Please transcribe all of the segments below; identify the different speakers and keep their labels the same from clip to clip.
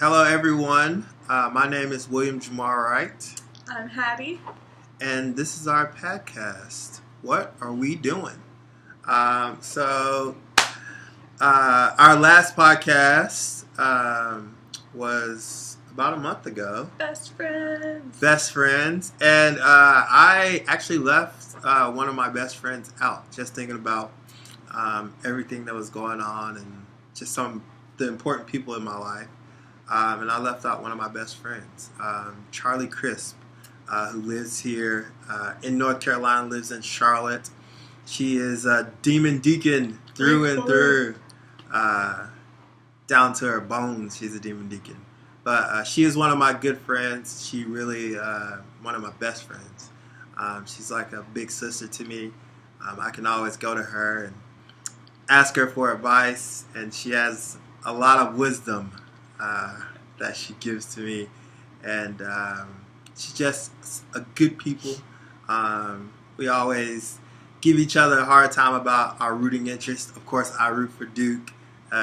Speaker 1: Hello, everyone. My name is William Jamar Wright,
Speaker 2: I'm Hattie.
Speaker 1: and this is our podcast. What are we doing? Our last podcast was about a month ago.
Speaker 2: Best friends.
Speaker 1: Best friends, and I actually left one of my best friends out, just thinking about everything that was going on and just some the important people in my life. And I left out one of my best friends, Charlie Crisp, who lives here in North Carolina, lives in Charlotte. She is a demon deacon through and through, down to her bones. She's a demon deacon. But she is one of my good friends. She really, one of my best friends. She's like a big sister to me. I can always go to her and ask her for advice, and she has a lot of wisdom that she gives to me, and she's just a good people. We always give each other a hard time about our rooting interest. Of course, I root for Duke.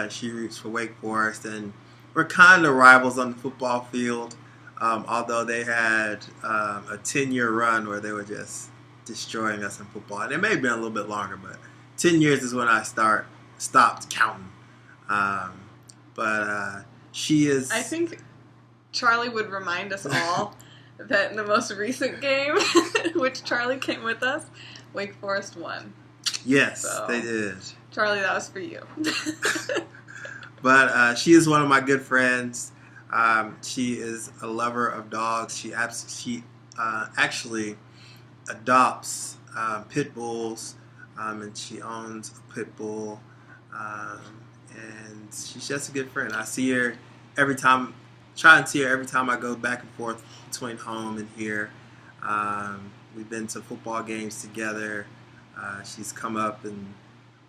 Speaker 1: She roots for Wake Forest, and we're kind of rivals on the football field. Although they had a 10-year run where they were just destroying us in football, and it may have been a little bit longer, but 10 years is when I stopped counting. Um, but she is.
Speaker 2: I think Charlie would remind us all that in the most recent game, which Charlie came with us, Wake Forest won.
Speaker 1: Yes,
Speaker 2: So,
Speaker 1: they did.
Speaker 2: Charlie, that was for you.
Speaker 1: But she is one of my good friends. She is a lover of dogs. She actually adopts pit bulls, and she owns a pit bull. And she's just a good friend. I see her every time, try and see her every time I go back and forth between home and here. We've been to football games together. She's come up and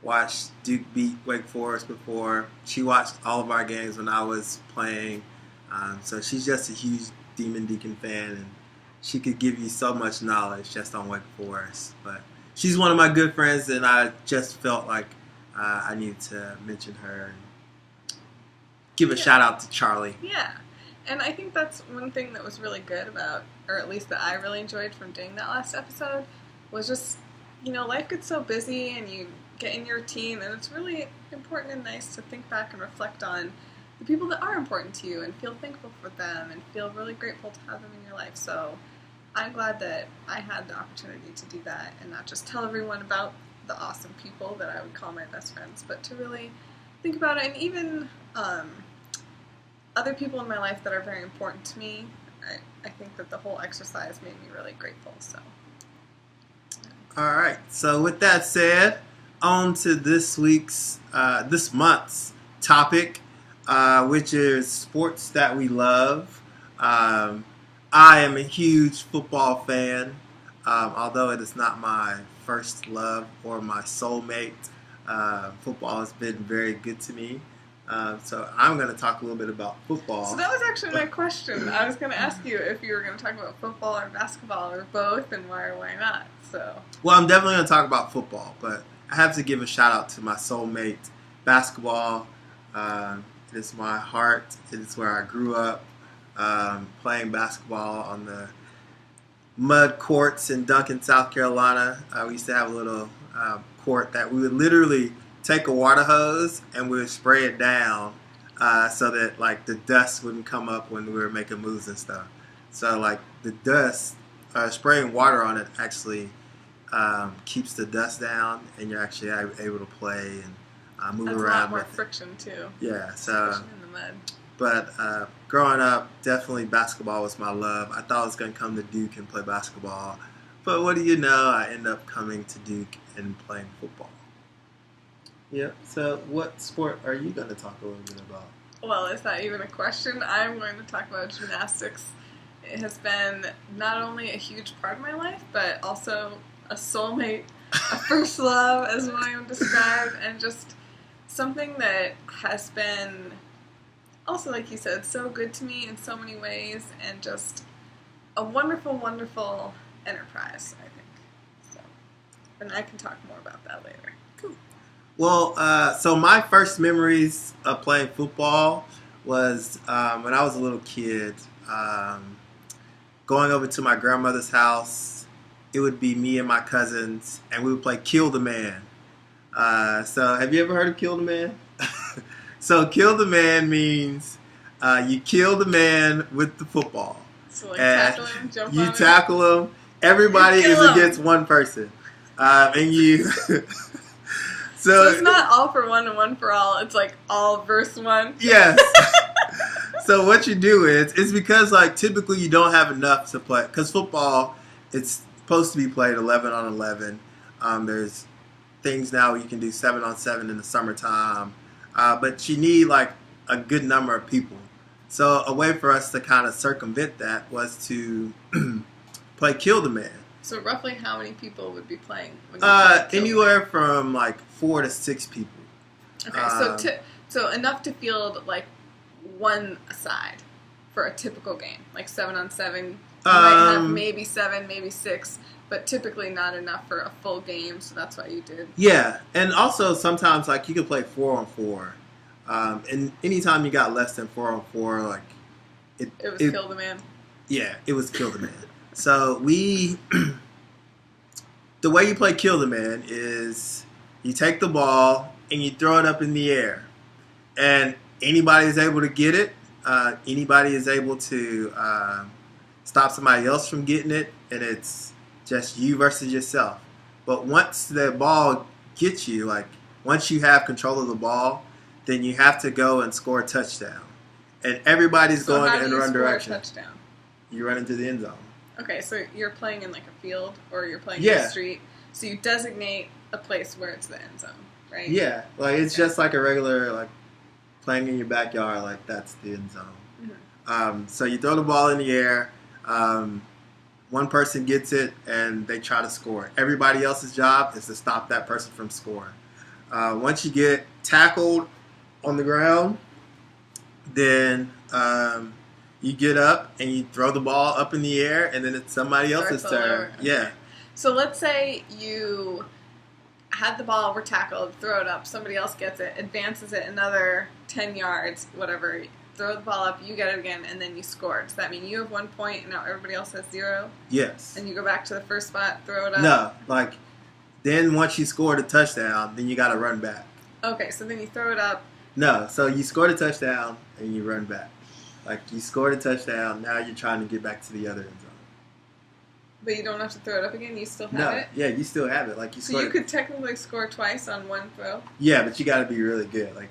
Speaker 1: watched Duke beat Wake Forest before. She watched all of our games when I was playing. So she's just a huge Demon Deacon fan, and she could give you so much knowledge just on Wake Forest. But she's one of my good friends, and I just felt like I needed to mention her and give a shout out to Charlie.
Speaker 2: Yeah. And I think that's one thing that was really good about, or at least that I really enjoyed from doing that last episode, was just, life gets so busy and you get in your routine, and it's really important and nice to think back and reflect on the people that are important to you and feel thankful for them and feel really grateful to have them in your life. So I'm glad that I had the opportunity to do that and not just tell everyone about the awesome people that I would call my best friends, but to really think about it, and even other people in my life that are very important to me. I think that the whole exercise made me really grateful. So,
Speaker 1: All right. So with that said, on to this month's topic, which is sports that we love. I am a huge football fan, although it is not my first love or my soulmate. Football has been very good to me. So I'm going to talk a little bit about football.
Speaker 2: So that was actually my question. I was going to ask you if you were going to talk about football or basketball or both, and why or why not. So.
Speaker 1: Well, I'm definitely going to talk about football, but I have to give a shout out to my soulmate, basketball. It is my heart. It is where I grew up playing basketball on the mud courts in Duncan, South Carolina. We used to have a little court that we would literally take a water hose and we would spray it down so that like the dust wouldn't come up when we were making moves and stuff. So like the dust, spraying water on it actually keeps the dust down, and you're actually able to play and move
Speaker 2: That's
Speaker 1: around.
Speaker 2: a lot more
Speaker 1: with
Speaker 2: friction too.
Speaker 1: Yeah, so.
Speaker 2: Especially in the mud.
Speaker 1: But growing up, definitely basketball was my love. I thought I was going to come to Duke and play basketball. But what do you know? I ended up coming to Duke and playing football. Yeah, so what sport are you going to talk a little bit about?
Speaker 2: Well, is that even a question? I'm going to talk about gymnastics. It has been not only a huge part of my life, but also a soulmate, a first love, as William described, and just something that has been also, like you said, so good to me in so many ways, and just a wonderful, wonderful enterprise, I think. So, and I can talk more about that later.
Speaker 1: Well, so my first memories of playing football was when I was a little kid, going over to my grandmother's house. It would be me and my cousins, and we would play Kill the Man. So have you ever heard of Kill the Man? So Kill the Man means you kill the man with the football.
Speaker 2: So like tackle him, jump
Speaker 1: you
Speaker 2: on
Speaker 1: tackle him. Everybody is against one person. And you...
Speaker 2: So it's not all for one and one for all. It's like all versus one.
Speaker 1: Yes. So what you do is, it's because like typically you don't have enough to play. Because football, it's supposed to be played 11 on 11. There's things now you can do 7 on 7 in the summertime. But you need like a good number of people. So a way for us to kind of circumvent that was to play Kill the Man.
Speaker 2: So roughly how many people would be playing? When you
Speaker 1: anywhere from like 4 to 6 people.
Speaker 2: Okay, so enough to field like one side for a typical game, like 7 on 7. You might have maybe 7, maybe 6, but typically not enough for a full game. So that's why you did.
Speaker 1: Yeah, and also sometimes like you could play 4 on 4, and anytime you got less than 4 on 4, like
Speaker 2: it was Kill the Man.
Speaker 1: Yeah, it was Kill the Man. So the way you play Kill the Man is you take the ball and you throw it up in the air, and anybody is able to get it. Anybody is able to stop somebody else from getting it, and it's just you versus yourself. But once the ball gets you, like once you have control of the ball, then you have to go and score a touchdown, and everybody's going in one direction.
Speaker 2: Touchdown?
Speaker 1: You run into the end zone.
Speaker 2: Okay, so you're playing in like a field, or you're playing in the street. So you designate a place where it's the end zone, right?
Speaker 1: Yeah, like it's just like a regular like playing in your backyard. Like that's the end zone. Mm-hmm. So you throw the ball in the air. One person gets it, and they try to score. Everybody else's job is to stop that person from scoring. Once you get tackled on the ground, then you get up and you throw the ball up in the air, and then it's somebody else's turn. Okay. Yeah.
Speaker 2: So let's say you had the ball, were tackled, throw it up, somebody else gets it, advances it another 10 yards, whatever, throw the ball up, you get it again, and then you score. Does that mean you have 1 point and now everybody else has 0?
Speaker 1: Yes.
Speaker 2: And you go back to the first spot, throw it up?
Speaker 1: No, like then once you scored a touchdown, then you got to run back.
Speaker 2: Okay, so then you throw it up.
Speaker 1: No, so you scored a touchdown and you run back. Like you scored a touchdown, now you're trying to get back to the other end zone.
Speaker 2: But you don't have to throw it up again? You still have it?
Speaker 1: Yeah, you still have it. Like
Speaker 2: so you could technically score twice on one throw?
Speaker 1: Yeah, but you got to be really good. Like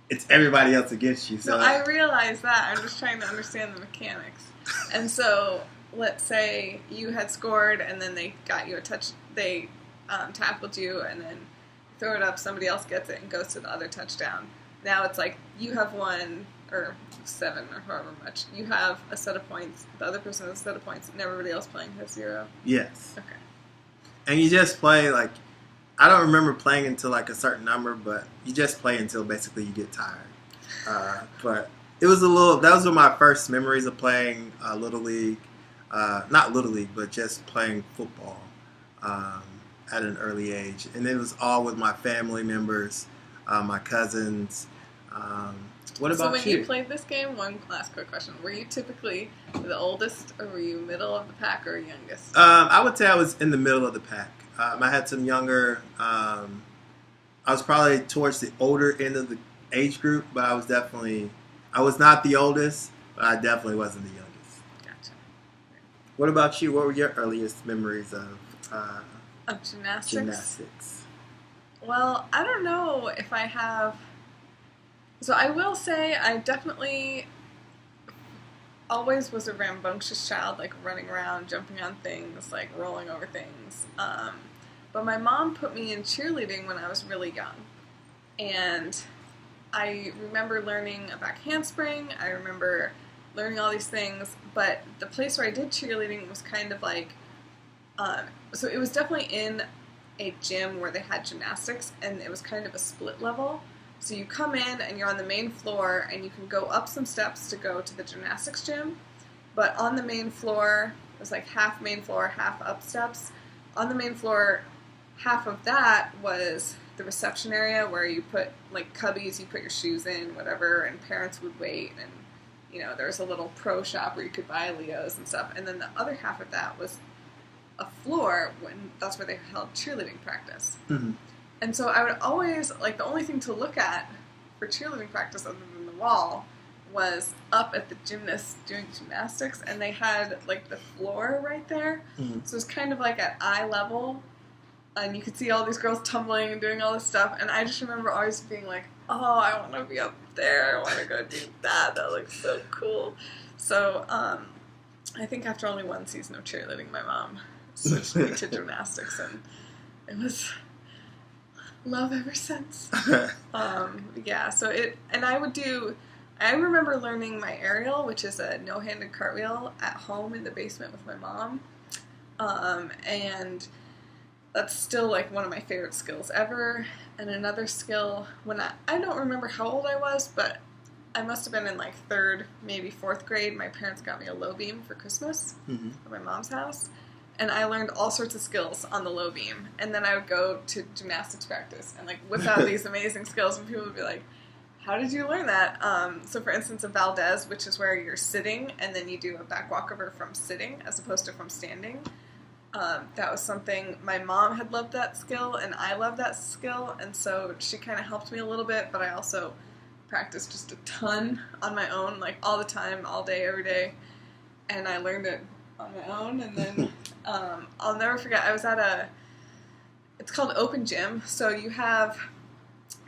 Speaker 1: it's everybody else against you. So
Speaker 2: no, I realize that. I'm just trying to understand the mechanics. And so let's say you had scored and then they got you a touch. They tackled you and then throw it up. Somebody else gets it and goes to the other touchdown. Now it's like you have 1 or 7 or however much. You have a set of points. The other person has a set of points, and everybody else playing has 0.
Speaker 1: Yes.
Speaker 2: Okay.
Speaker 1: And you just play like I don't remember playing until like a certain number, but you just play until basically you get tired. But it was those were my first memories of playing Little League. Not Little League, but just playing football at an early age. And it was all with my family members, my cousins. What about you?
Speaker 2: So when you played this game, one last quick question. Were you typically the oldest, or were you middle of the pack, or youngest?
Speaker 1: I would say I was in the middle of the pack. I had some younger... I was probably towards the older end of the age group, but I was not the oldest, but I definitely wasn't the youngest.
Speaker 2: Gotcha.
Speaker 1: What about you? What were your earliest memories of
Speaker 2: gymnastics? Well, I don't know if I have... So I will say I definitely always was a rambunctious child, like running around, jumping on things, like rolling over things. But my mom put me in cheerleading when I was really young. And I remember learning a back handspring. I remember learning all these things. But the place where I did cheerleading was kind of like... so it was definitely in a gym where they had gymnastics, and it was kind of a split level. So you come in and you're on the main floor, and you can go up some steps to go to the gymnastics gym. But on the main floor, it was like half main floor, half up steps. On the main floor, half of that was the reception area where you put like cubbies, you put your shoes in, whatever, and parents would wait, and there was a little pro shop where you could buy Leos and stuff. And then the other half of that was a floor that's where they held cheerleading practice.
Speaker 1: Mm-hmm.
Speaker 2: And so I would always, like, the only thing to look at for cheerleading practice other than the wall was up at the gymnast doing gymnastics, and they had, like, the floor right there.
Speaker 1: Mm-hmm.
Speaker 2: So it was kind of like at eye level, and you could see all these girls tumbling and doing all this stuff, and I just remember always being like, oh, I want to be up there, I want to go do that looks so cool. So I think after only one season of cheerleading, my mom switched me to gymnastics, and it was love ever since. Yeah, so I remember learning my aerial, which is a no-handed cartwheel, at home in the basement with my mom, and that's still like one of my favorite skills ever. And another skill, I don't remember how old I was, but I must have been in like 3rd, maybe 4th grade. My parents got me a low beam for Christmas at my mom's house. And I learned all sorts of skills on the low beam. And then I would go to gymnastics practice and like whip out these amazing skills. And people would be like, how did you learn that? So for instance, a Valdez, which is where you're sitting and then you do a back walkover from sitting as opposed to from standing. That was something my mom had loved that skill, and I loved that skill, and so she kind of helped me a little bit, but I also practiced just a ton on my own, like all the time, all day, every day, and I learned it on my own. And then I'll never forget, I was at it's called open gym, so you have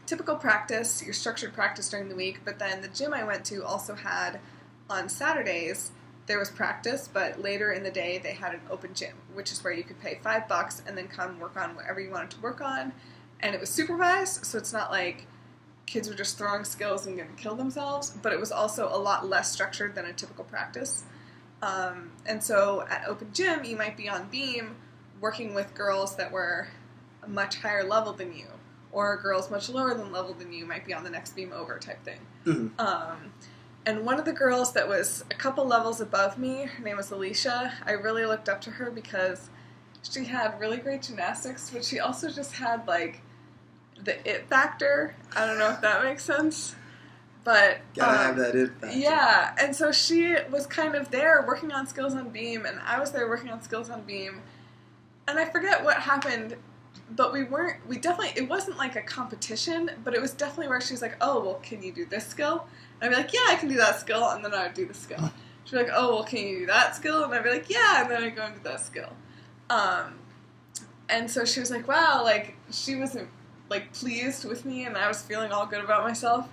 Speaker 2: typical practice, your structured practice during the week, but then the gym I went to also had, on Saturdays, there was practice, but later in the day they had an open gym, which is where you could pay $5 and then come work on whatever you wanted to work on. And it was supervised, so it's not like kids were just throwing skills and going to kill themselves, but it was also a lot less structured than a typical practice. And so at open gym, you might be on beam working with girls that were a much higher level than you, or girls much lower level than you might be on the next beam over type thing. Mm-hmm. And one of the girls that was a couple levels above me, her name was Alicia, I really looked up to her because she had really great gymnastics, but she also just had, like, the it factor. I don't know if that makes sense. But
Speaker 1: gotta have that it factor.
Speaker 2: Yeah, and so she was kind of there working on skills on beam, and I was there working on skills on beam. And I forget what happened, but it wasn't like a competition, but it was definitely where she was like, oh, well, can you do this skill? And I'd be like, yeah, I can do that skill, and then I would do the skill. She'd be like, oh, well, can you do that skill? And I'd be like, yeah, and then I'd go and do that skill. And so she was like, wow, like, she wasn't, like, pleased with me, and I was feeling all good about myself.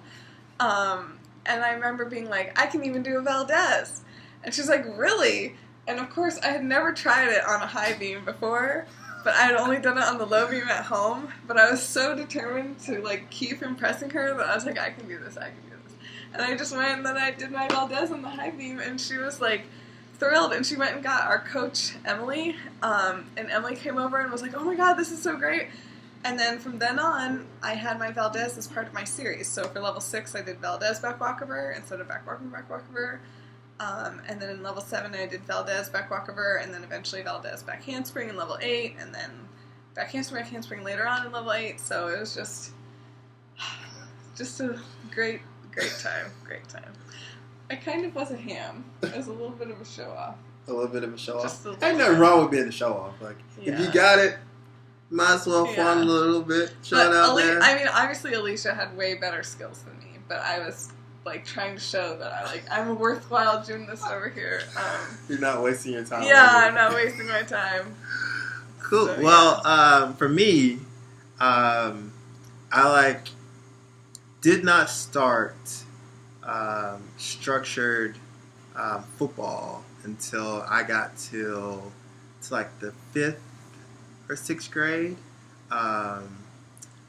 Speaker 2: And I remember being like, I can even do a Valdez. And she's like, really? And of course, I had never tried it on a high beam before, but I had only done it on the low beam at home. But I was so determined to, like, keep impressing her that I was like, I can do this, I can do this. And I just went and then I did my Valdez on the high beam, and she was, like, thrilled. And she went and got our coach, Emily, and Emily came over and was like, oh my god, this is so great. And then from then on, I had my Valdez as part of my series. So for level 6, I did Valdez back walkover instead of back walkover. And then in level 7, I did Valdez back walkover, and then eventually Valdez back handspring in level 8, and then back handspring later on in level 8. So it was just a great time. I kind of was a ham. It was a little bit of a show off.
Speaker 1: A little bit of a show off. Ain't nothing wrong with being a show off. Like,
Speaker 2: yeah.
Speaker 1: If you got it, might as well fun a little bit. Show it out there.
Speaker 2: I mean, obviously Alicia had way better skills than me, but I was, like, trying to show that I'm a worthwhile gymnast over here.
Speaker 1: You're not wasting your time.
Speaker 2: Yeah, I'm not wasting my time.
Speaker 1: Cool.
Speaker 2: So,
Speaker 1: well, for me, I did not start structured football until I got to like the 5th or 6th grade.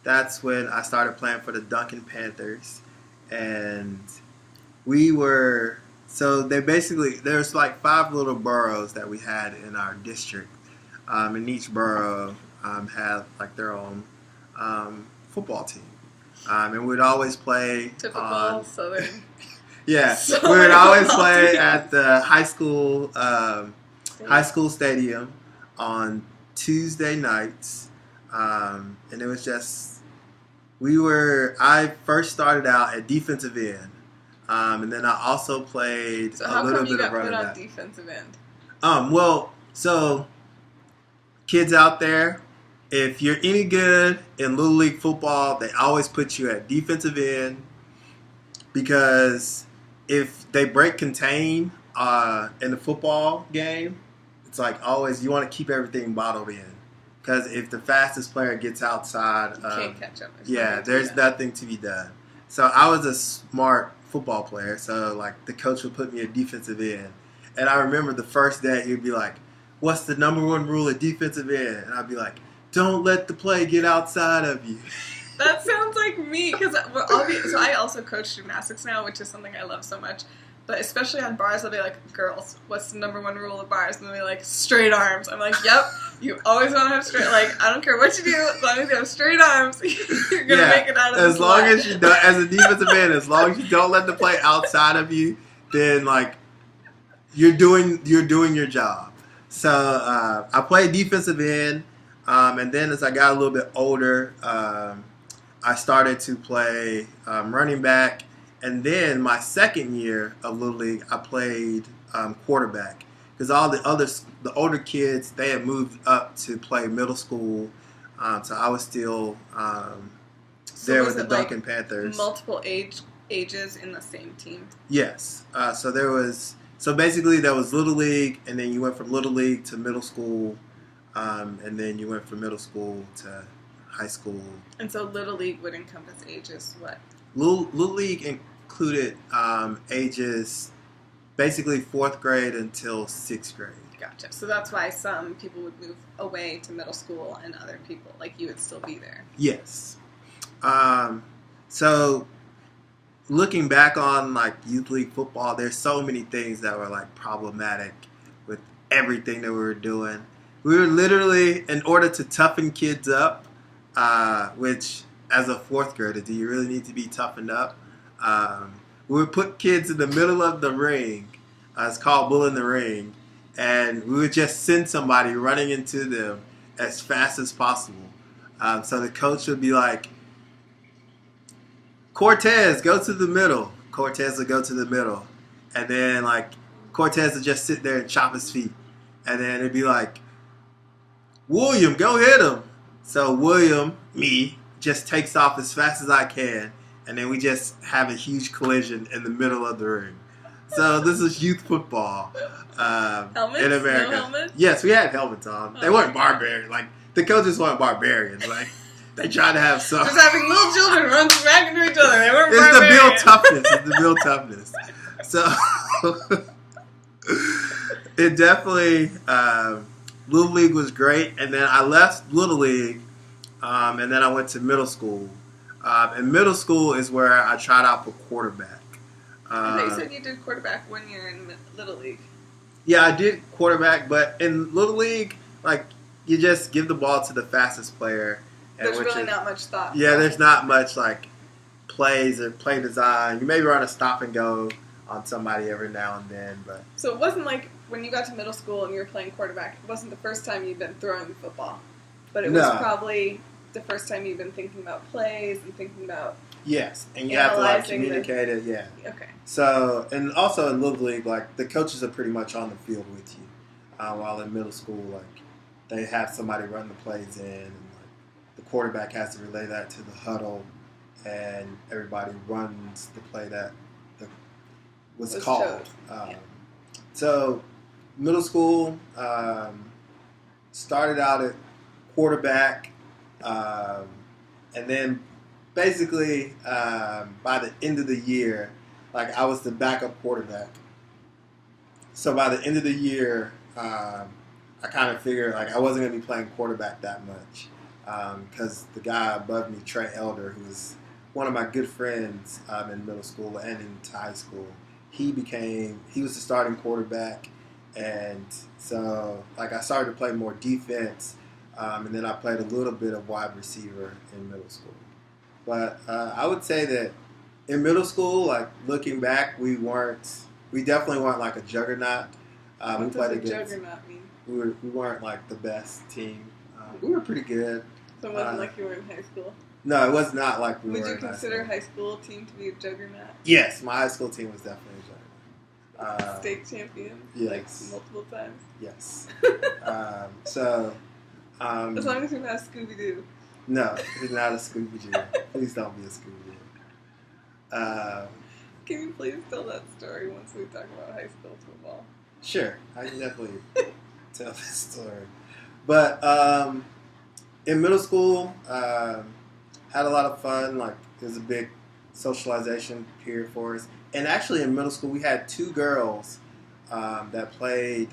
Speaker 1: That's when I started playing for the Duncan Panthers, and there's like 5 little boroughs that we had in our district, and each borough had like their own football team, and we'd always play
Speaker 2: typical Southern.
Speaker 1: Yeah, we would always play at the high school stadium on Tuesday nights, and it was just I first started out at defensive end, and then I also played
Speaker 2: So
Speaker 1: a
Speaker 2: how
Speaker 1: little
Speaker 2: come you
Speaker 1: bit of
Speaker 2: got put
Speaker 1: running
Speaker 2: on
Speaker 1: back.
Speaker 2: defensive end?
Speaker 1: Well, so kids out there, if you're any good in Little League football, they always put you at defensive end because if they break contain in the football game, it's like always you want to keep everything bottled in. Because if the fastest player gets outside,
Speaker 2: You can't catch up.
Speaker 1: there's nothing to be done. So I was a smart football player, so like the coach would put me at defensive end. And I remember the first day he'd be like, "What's the number one rule at defensive end?" And I'd be like, "Don't let the play get outside of you."
Speaker 2: That sounds like me, because so I also coach gymnastics now, which is something I love so much. But especially on bars, I'll be like, "Girls, what's the number one rule of bars?" And they'll be like, "Straight arms." I'm like, "Yep, you always want to have straight. Like, I don't care what you do, as long as you have straight arms, you're gonna make it out of this."
Speaker 1: As long as you don't, as a defensive end, as long as you don't let the play outside of you, then like you're doing your job. So I played defensive end, and then as I got a little bit older, I started to play running back. And then my second year of Little League, I played quarterback because all the older kids, they had moved up to play middle school. So I was still there with the Duncan Panthers.
Speaker 2: Multiple ages in the same team.
Speaker 1: Yes. So basically there was Little League, and then you went from Little League to middle school, and then you went from middle school to high school.
Speaker 2: And so Little League would encompass ages what?
Speaker 1: Little League included ages basically 4th grade until 6th grade.
Speaker 2: Gotcha. So that's why some people would move away to middle school and other people, like you, would still be there.
Speaker 1: Yes. So looking back on like youth league football, there's so many things that were like problematic with everything that we were doing. We were literally, in order to toughen kids up, which as a 4th grader, do you really need to be toughened up? We would put kids in the middle of the ring. It's called Bull in the Ring. And we would just send somebody running into them as fast as possible. So the coach would be like, "Cortez, go to the middle." Cortez would go to the middle. And then like Cortez would just sit there and chop his feet. And then it'd be like, "William, go hit him." So William, me, just takes off as fast as I can, and then we just have a huge collision in the middle of the ring. So this is youth football
Speaker 2: Helmets?
Speaker 1: in America.
Speaker 2: No helmets?
Speaker 1: Yes, we had helmets on. They weren't barbarians. Like the coaches weren't barbarians. Like they tried to have some.
Speaker 2: Just having little children run smack into each other. They weren't
Speaker 1: It's
Speaker 2: barbarians.
Speaker 1: the Bill toughness. So it definitely Little League was great, and then I left Little League, and then I went to middle school. And middle school is where I tried out for quarterback.
Speaker 2: I thought you said you did quarterback 1 year in Little League.
Speaker 1: Yeah, I did quarterback, but in Little League, like you just give the ball to the fastest player. And
Speaker 2: There's really not much thought.
Speaker 1: Yeah, there's not much like plays or play design. You maybe run a stop and go on somebody every now and then, but
Speaker 2: So it wasn't like when you got to middle school and you were playing quarterback, it wasn't the first time you'd been throwing the football. But it was probably the first time you'd been thinking about plays and thinking about
Speaker 1: yes, and you have to like
Speaker 2: analyzing
Speaker 1: communicate it. Yeah.
Speaker 2: Okay.
Speaker 1: So, and also in Little League, like the coaches are pretty much on the field with you. While in middle school, like they have somebody run the plays in, and like the quarterback has to relay that to the huddle, and everybody runs the play that was called. So, middle school started out at quarterback, and then basically by the end of the year, like I was the backup quarterback. So by the end of the year, I kind of figured like I wasn't going to be playing quarterback that much because the guy above me, Trey Elder, who was one of my good friends in middle school and in high school, he was the starting quarterback, and so like I started to play more defense, and then I played a little bit of wide receiver in middle school. But I would say that in middle school, like looking back, we definitely weren't like a juggernaut.
Speaker 2: What does a juggernaut mean?
Speaker 1: We weren't like the best team. We were pretty good.
Speaker 2: So it wasn't like you were in high school?
Speaker 1: No, it was not like we
Speaker 2: Would
Speaker 1: were
Speaker 2: you
Speaker 1: in high
Speaker 2: consider
Speaker 1: school.
Speaker 2: high school team to be a juggernaut?
Speaker 1: Yes, my high school team was definitely a juggernaut.
Speaker 2: State champions?
Speaker 1: Yes.
Speaker 2: Like, multiple times?
Speaker 1: Yes.
Speaker 2: As long as you're not Scooby-Doo.
Speaker 1: No, it's not a Scooby-Doo. Please don't be a Scooby-Doo.
Speaker 2: Can you please tell that story once we talk about high school football?
Speaker 1: Sure, I can definitely tell this story. But in middle school, had a lot of fun. Like, it was a big socialization period for us. And actually, in middle school, we had 2 girls that played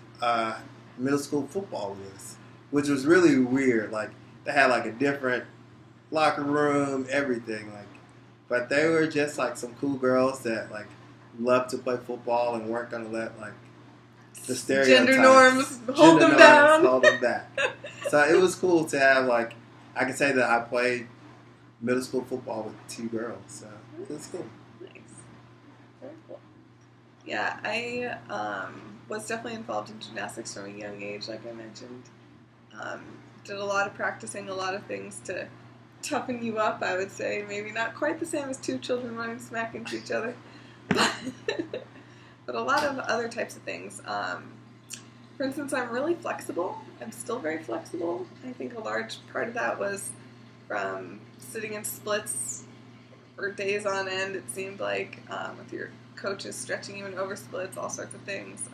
Speaker 1: middle school football with us, which was really weird. Like, they had like a different locker room, everything. Like, but they were just like some cool girls that like loved to play football and weren't gonna let like the stereotypes,
Speaker 2: gender norms hold them down.
Speaker 1: Hold them back. So it was cool to have like, I can say that I played middle school football with 2 girls. So it was cool.
Speaker 2: Nice. Very cool. Yeah, I was definitely involved in gymnastics from a young age, like I mentioned. Did a lot of practicing, a lot of things to toughen you up, I would say. Maybe not quite the same as 2 children running smack into each other, but a lot of other types of things. For instance, I'm really flexible. I'm still very flexible. I think a large part of that was from sitting in splits for days on end, it seemed like, with your coaches stretching you in over splits, all sorts of things.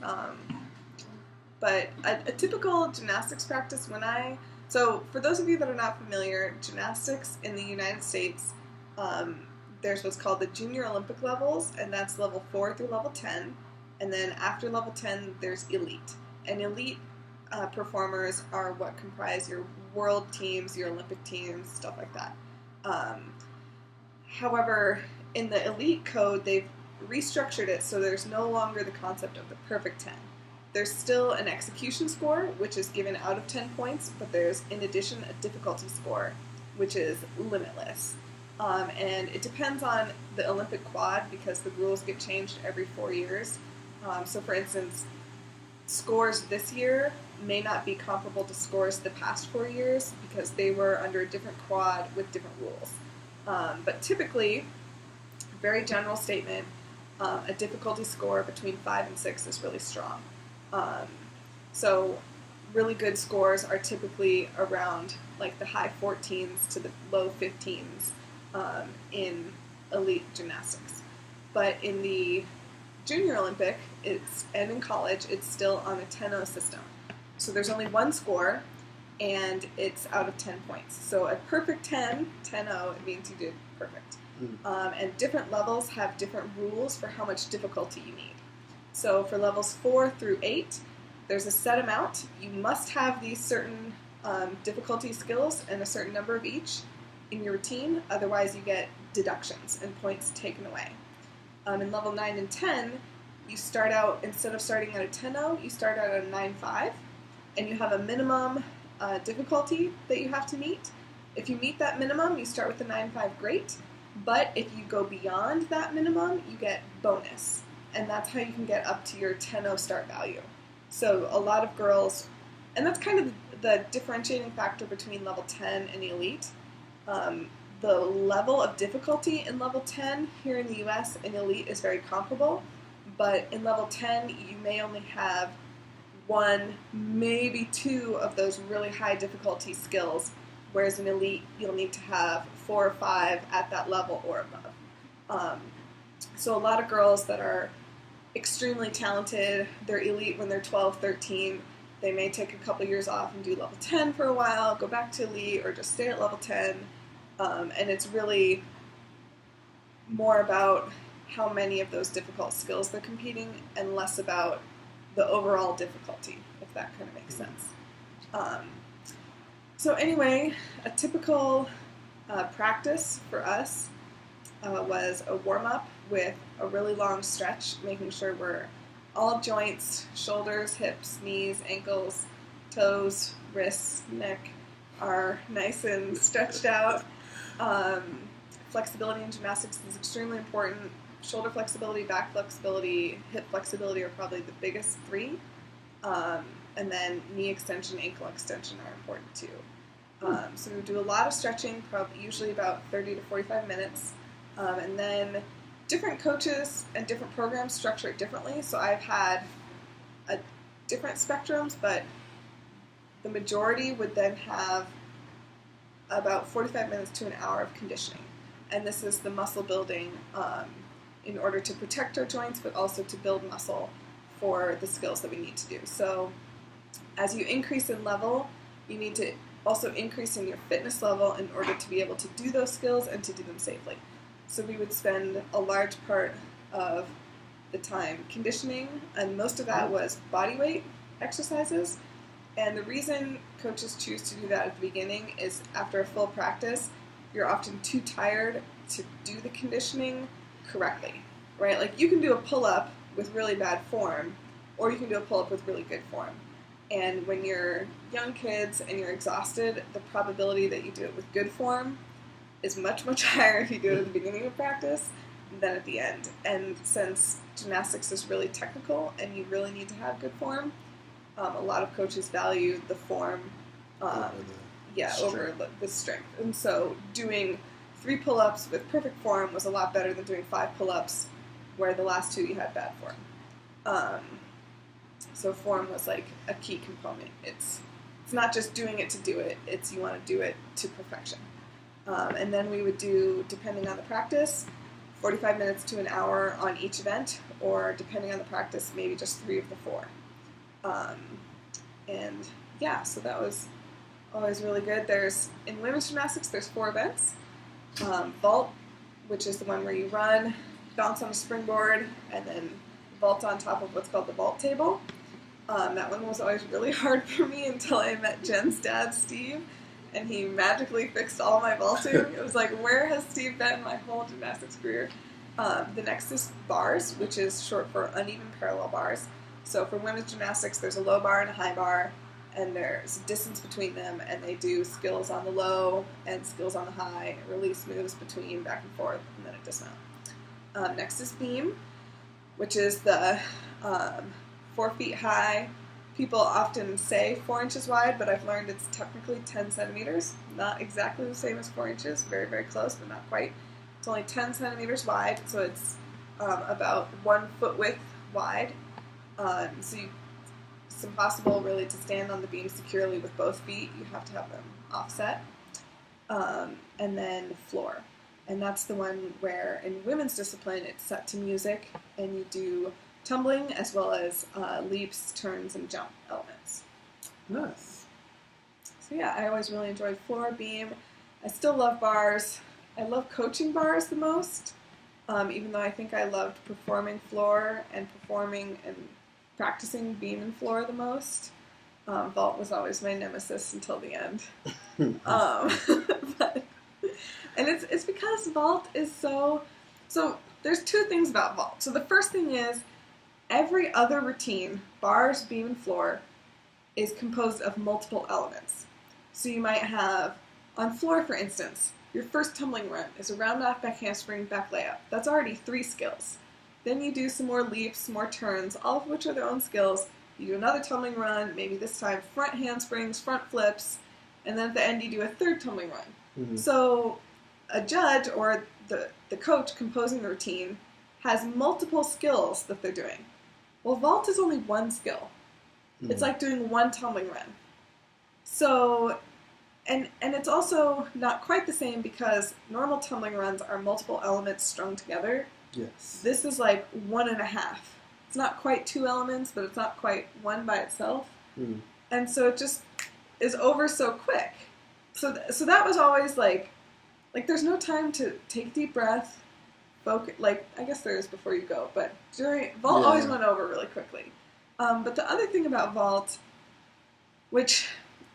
Speaker 2: But a typical gymnastics practice so for those of you that are not familiar, gymnastics in the United States, there's what's called the junior Olympic levels, and that's level 4 through level 10. And then after level 10, there's elite. And elite performers are what comprise your world teams, your Olympic teams, stuff like that. However, in the elite code, they've restructured it so there's no longer the concept of the perfect 10. There's still an execution score, which is given out of 10 points, but there's, in addition, a difficulty score, which is limitless. And it depends on the Olympic quad because the rules get changed every 4 years. So, for instance, scores this year may not be comparable to scores the past 4 years because they were under a different quad with different rules. But typically, very general statement, a difficulty score between 5 and 6 is really strong. So really good scores are typically around like the high 14s to the low 15s in elite gymnastics. But in the Junior Olympic, and in college, it's still on a 10-0 system. So there's only one score, and it's out of 10 points. So a perfect 10-0, it means you did perfect. And different levels have different rules for how much difficulty you need. So for levels 4 through 8, there's a set amount. You must have these certain difficulty skills and a certain number of each in your routine, otherwise you get deductions and points taken away. In level 9 and 10, you start out, instead of starting at a 10-0, you start out at a 9-5, and you have a minimum difficulty that you have to meet. If you meet that minimum, you start with the 9-5, great, but if you go beyond that minimum, you get bonus, and that's how you can get up to your 10-0 start value. So a lot of girls, and that's kind of the differentiating factor between level 10 and elite. The level of difficulty in level 10 here in the US and elite is very comparable, but in level 10 you may only have 1, maybe 2 of those really high difficulty skills, whereas in elite you'll need to have 4 or 5 at that level or above. So a lot of girls that are extremely talented, they're elite when they're 12, 13, they may take a couple years off and do level 10 for a while, go back to elite, or just stay at level 10. And it's really more about how many of those difficult skills they're competing and less about the overall difficulty, if that kind of makes sense. So anyway, a typical practice for us was a warm-up with a really long stretch, making sure we're all joints, shoulders, hips, knees, ankles, toes, wrists, neck are nice and stretched out. Flexibility in gymnastics is extremely important. Shoulder flexibility, back flexibility, hip flexibility are probably the biggest 3. And then knee extension, ankle extension are important too. So we would do a lot of stretching, probably usually about 30 to 45 minutes. And then different coaches and different programs structure it differently. So I've had different spectrums, but the majority would then have about 45 minutes to an hour of conditioning. And this is the muscle building in order to protect our joints, but also to build muscle for the skills that we need to do. So as you increase in level, you need to also increase in your fitness level in order to be able to do those skills and to do them safely. So we would spend a large part of the time conditioning, and most of that was body weight exercises. And the reason coaches choose to do that at the beginning is after a full practice, you're often too tired to do the conditioning correctly, right? Like you can do a pull-up with really bad form, or you can do a pull-up with really good form. And when you're young kids and you're exhausted, the probability that you do it with good form is much, much higher if you do it at the beginning of practice than at the end. And since gymnastics is really technical and you really need to have good form, a lot of coaches value the form over the strength. And so doing 3 pull-ups with perfect form was a lot better than doing 5 pull-ups where the last 2 you had bad form. So form was like a key component. It's not just doing it to do it, it's you want to do it to perfection. And then we would do, depending on the practice, 45 minutes to an hour on each event, or depending on the practice, maybe just 3 of the 4. And yeah, so that was always really good. In women's gymnastics, there's 4 events. Vault, which is the one where you run, bounce on a springboard, and then vault on top of what's called the vault table. That one was always really hard for me until I met Jen's dad, Steve, and he magically fixed all my vaulting. It was like, where has Steve been my whole gymnastics career? The next is bars, which is short for uneven parallel bars. So for women's gymnastics, there's a low bar and a high bar, and there's distance between them, and they do skills on the low and skills on the high, release moves between back and forth, and then a dismount. Next is beam, which is the 4 feet high. People often say 4 inches wide, but I've learned it's technically 10 centimeters. Not exactly the same as 4 inches, very, very close, but not quite. It's only 10 centimeters wide, so it's about 1 foot width wide. So it's impossible really to stand on the beam securely with both feet. You have to have them offset. And then floor. And that's the one where in women's discipline it's set to music, and you do tumbling as well as leaps, turns, and jump elements.
Speaker 1: Nice.
Speaker 2: So yeah, I always really enjoyed floor, beam. I still love bars. I love coaching bars the most, even though I think I loved performing floor and performing and practicing beam and floor the most. Vault was always my nemesis until the end. And it's because vault is so there's 2 things about vault. So the first thing is every other routine, bars, beam, and floor, is composed of multiple elements. So you might have, on floor for instance, your first tumbling run is a round off back handspring, back layup. That's already 3 skills. Then you do some more leaps, more turns, all of which are their own skills. You do another tumbling run, maybe this time front handsprings, front flips, and then at the end you do a 3rd tumbling run. Mm-hmm. So a judge or the coach composing the routine has multiple skills that they're doing. Well, vault is only 1 skill. Mm-hmm. It's like doing 1 tumbling run. So, and it's also not quite the same because normal tumbling runs are multiple elements strung together.
Speaker 1: Yes.
Speaker 2: This is like 1.5. It's not quite 2 elements, but it's not quite 1 by itself. Mm-hmm. And so it just is over so quick. So that was always like there's no time to take a deep breath, focus. Like, I guess there is before you go, but vault always went over really quickly. But the other thing about vault, which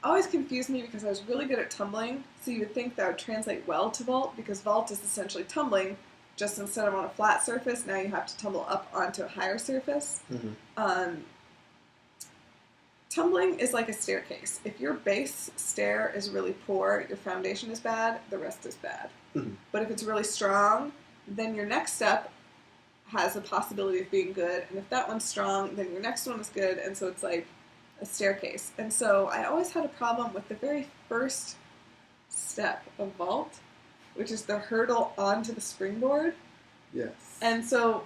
Speaker 2: always confused me because I was really good at tumbling, so you would think that would translate well to vault, because vault is essentially tumbling, just instead of on a flat surface, now you have to tumble up onto a higher surface. Mm-hmm. Tumbling is like a staircase. If your base stair is really poor, your foundation is bad, the rest is bad. Mm-hmm. But if it's really strong, then your next step has a possibility of being good, and if that one's strong, then your next one is good, and so it's like a staircase. And so I always had a problem with the very first step of vault, which is the hurdle onto the springboard.
Speaker 1: Yes.
Speaker 2: And so,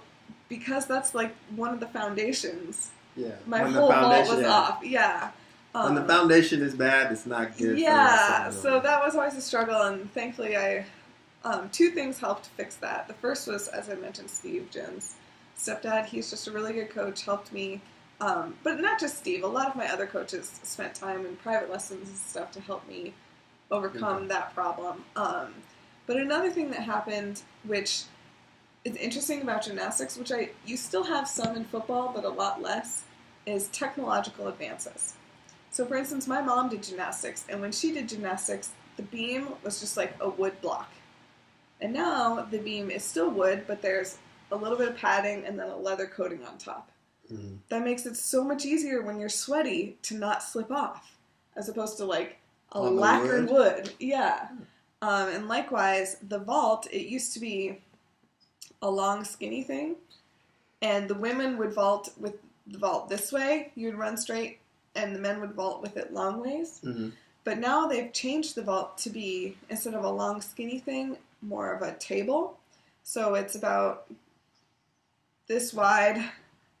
Speaker 2: because that's like one of the foundations,
Speaker 1: yeah,
Speaker 2: my whole vault was off. Yeah.
Speaker 1: When the foundation is bad, it's not good.
Speaker 2: Yeah. So that was always a struggle, and thankfully, I two things helped fix that. The first was, as I mentioned, Steve Jones, stepdad. He's just a really good coach. Helped me. But not just Steve. A lot of my other coaches spent time in private lessons and stuff to help me overcome that problem. But another thing that happened, which is interesting about gymnastics, which you still have some in football, but a lot less, is technological advances. So, for instance, my mom did gymnastics, and when she did gymnastics, the beam was just like a wood block. And now the beam is still wood, but there's a little bit of padding and then a leather coating on top. Mm-hmm. That makes it so much easier when you're sweaty to not slip off, as opposed to like a lacquered wood. Yeah. And likewise, the vault, it used to be a long, skinny thing, and the women would vault with the vault this way. You would run straight, and the men would vault with it long ways. Mm-hmm. But now they've changed the vault to be, instead of a long, skinny thing, more of a table. So it's about this wide,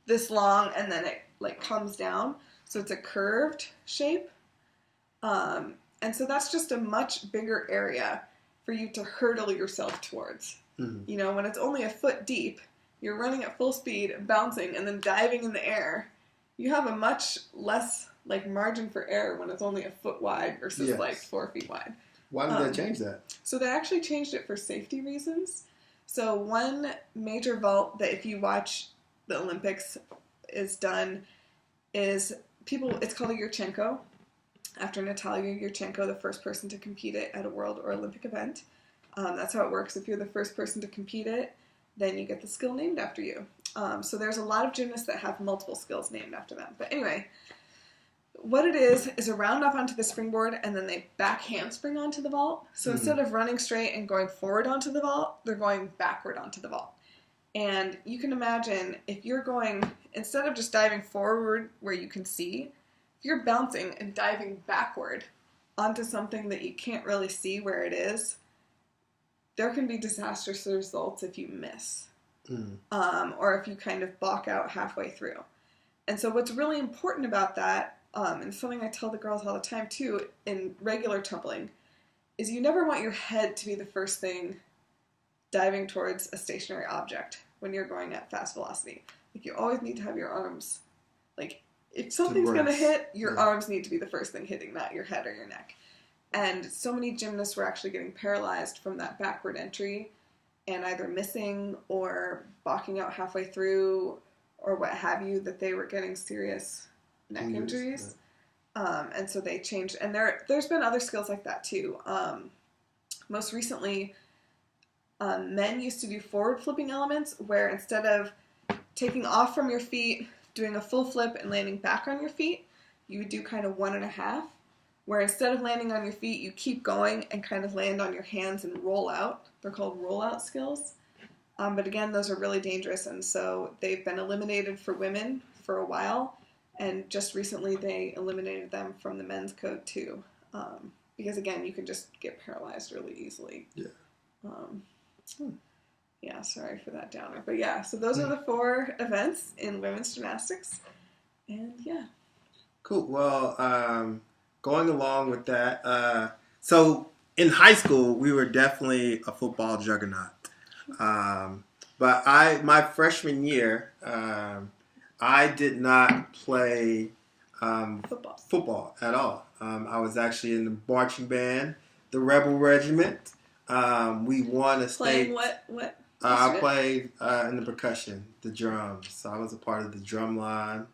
Speaker 2: this long, and then it like comes down. So it's a curved shape. And so that's just a much bigger area for you to hurdle yourself towards. Mm-hmm. You know, when it's only a foot deep, you're running at full speed, bouncing, and then diving in the air. You have a much less like margin for error when it's only a foot wide versus like 4 feet wide.
Speaker 1: Why did they change that?
Speaker 2: So they actually changed it for safety reasons. So one major vault that if you watch the Olympics is done is it's called a Yurchenko, after Natalia Yurchenko, the first person to compete it at a world or Olympic event. That's how it works. If you're the first person to compete it, then you get the skill named after you. So there's a lot of gymnasts that have multiple skills named after them. But anyway, what it is a round up onto the springboard, and then they back handspring onto the vault. So instead of running straight and going forward onto the vault, they're going backward onto the vault. And you can imagine if you're going, instead of just diving forward where you can see, if you're bouncing and diving backward onto something that you can't really see where it is, there can be disastrous results if you miss. Or if you kind of balk out halfway through. And so what's really important about that, and something I tell the girls all the time too, in regular tumbling, is you never want your head to be the first thing diving towards a stationary object when you're going at fast velocity. Like, you always need to have your arms, like, if something's going to hit, your arms need to be the first thing hitting, not your head or your neck. And so many gymnasts were actually getting paralyzed from that backward entry and either missing or balking out halfway through or what have you, that they were getting serious neck injuries. And so they changed. And there's been other skills like that too. Most recently, men used to do forward flipping elements where instead of taking off from your feet, doing a full flip and landing back on your feet, you would do kind of 1.5. Where instead of landing on your feet, you keep going and kind of land on your hands and roll out. They're called rollout skills. But again, those are really dangerous, and so they've been eliminated for women for a while, and just recently they eliminated them from the men's code too. Because again, you can just get paralyzed really easily. Yeah. Yeah, sorry for that downer. But yeah, so those are the 4 events in women's gymnastics. And yeah.
Speaker 1: Cool. Well, going along with that, so in high school, we were definitely a football juggernaut. But my freshman year, I did not play football at all. I was actually in the marching band, the Rebel Regiment. We won a state.
Speaker 2: Playing what?
Speaker 1: I played in the percussion, the drums. So I was a part of the drum line.